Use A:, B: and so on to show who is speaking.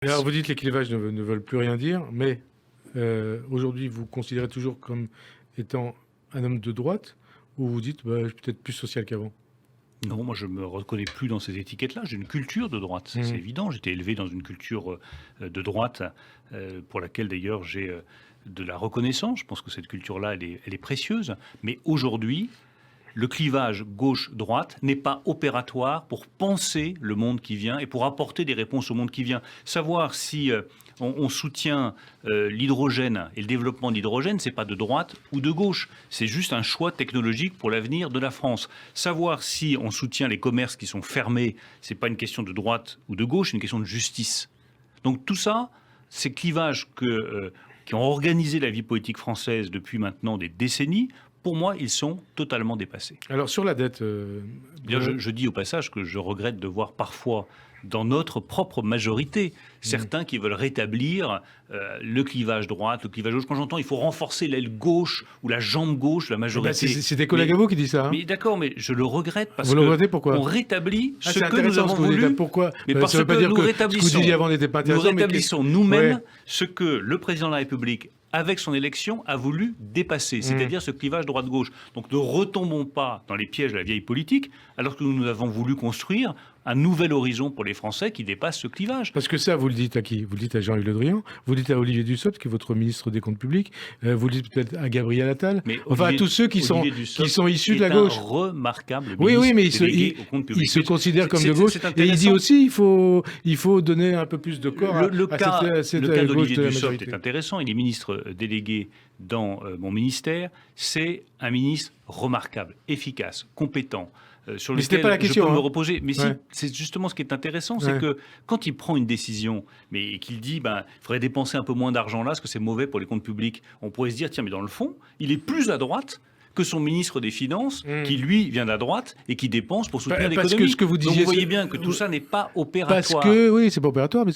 A: Alors vous dites que les clivages ne veulent plus rien dire, mais aujourd'hui vous considérez toujours comme étant un homme de droite, ou vous dites bah, je suis peut-être plus social qu'avant?
B: Non, moi je me reconnais plus dans ces étiquettes-là. J'ai une culture de droite, ça, c'est évident. J'étais élevé dans une culture de droite, pour laquelle d'ailleurs j'ai de la reconnaissance. Je pense que cette culture-là, elle est précieuse. Mais aujourd'hui, le clivage gauche-droite n'est pas opératoire pour penser le monde qui vient et pour apporter des réponses au monde qui vient. Savoir si on soutient l'hydrogène et le développement d'hydrogène, c'est pas de droite ou de gauche, c'est juste un choix technologique pour l'avenir de la France. Savoir si on soutient les commerces qui sont fermés, c'est pas une question de droite ou de gauche, c'est une question de justice. Donc tout ça, ces clivages qui ont organisé la vie politique française depuis maintenant des décennies, pour moi, ils sont totalement dépassés.
A: Alors sur la dette,
B: D'ailleurs, je dis au passage que je regrette de voir parfois dans notre propre majorité certains qui veulent rétablir le clivage droite, le clivage gauche. Quand j'entends il faut renforcer l'aile gauche ou la jambe gauche de la majorité.
A: c'est des collègues à vous qui disent ça. Hein.
B: Mais d'accord, mais je le regrette parce
A: vous le regrettez, pourquoi?
B: on rétablit ce
A: c'est
B: que nous
A: intéressant
B: avons
A: ce que vous dites.
B: voulu.
A: Pourquoi?
B: Mais parce
A: ça veut pas
B: que
A: dire
B: nous
A: que ce que
B: rétablissons,
A: vous disiez avant n'était pas
B: nous
A: intéressant.
B: rétablissons nous-mêmes ce que le président de la République, avec son élection, a voulu dépasser, c'est-à-dire ce clivage droite-gauche. Donc ne retombons pas dans les pièges de la vieille politique, alors que nous avons voulu construire un nouvel horizon pour les Français qui dépasse ce clivage.
A: Parce que ça, vous le dites à qui? Vous le dites à Jean-Yves Le Drian, vous le dites à Olivier Dussopt, qui est votre ministre des Comptes publics, vous le dites peut-être à Gabriel Attal,
B: Mais
A: enfin à tous ceux qui sont issus de la gauche.
B: Un remarquable
A: Oui, mais
B: il
A: se considère comme de gauche. Et il dit aussi il faut donner un peu plus de corps à cette
B: le cas
A: gauche
B: d'Olivier
A: de la
B: Dussopt
A: majorité.
B: est intéressant. Il est ministre délégué dans mon ministère. C'est un ministre remarquable, efficace, compétent. Sur
A: mais c'était
B: lequel
A: pas la question,
B: je peux me
A: hein.
B: reposer. Mais
A: Ouais.
B: si, c'est justement ce qui est intéressant, c'est que quand il prend une décision, mais qu'il dit, il faudrait dépenser un peu moins d'argent là, parce que c'est mauvais pour les comptes publics, on pourrait se dire, tiens, mais dans le fond, il est plus à droite que son ministre des Finances, qui lui vient de la droite et qui dépense pour soutenir l'économie.
A: Parce que ce que vous disiez,
B: donc vous voyez bien que tout ça n'est pas opératoire.
A: Parce que, oui, c'est pas opératoire, mais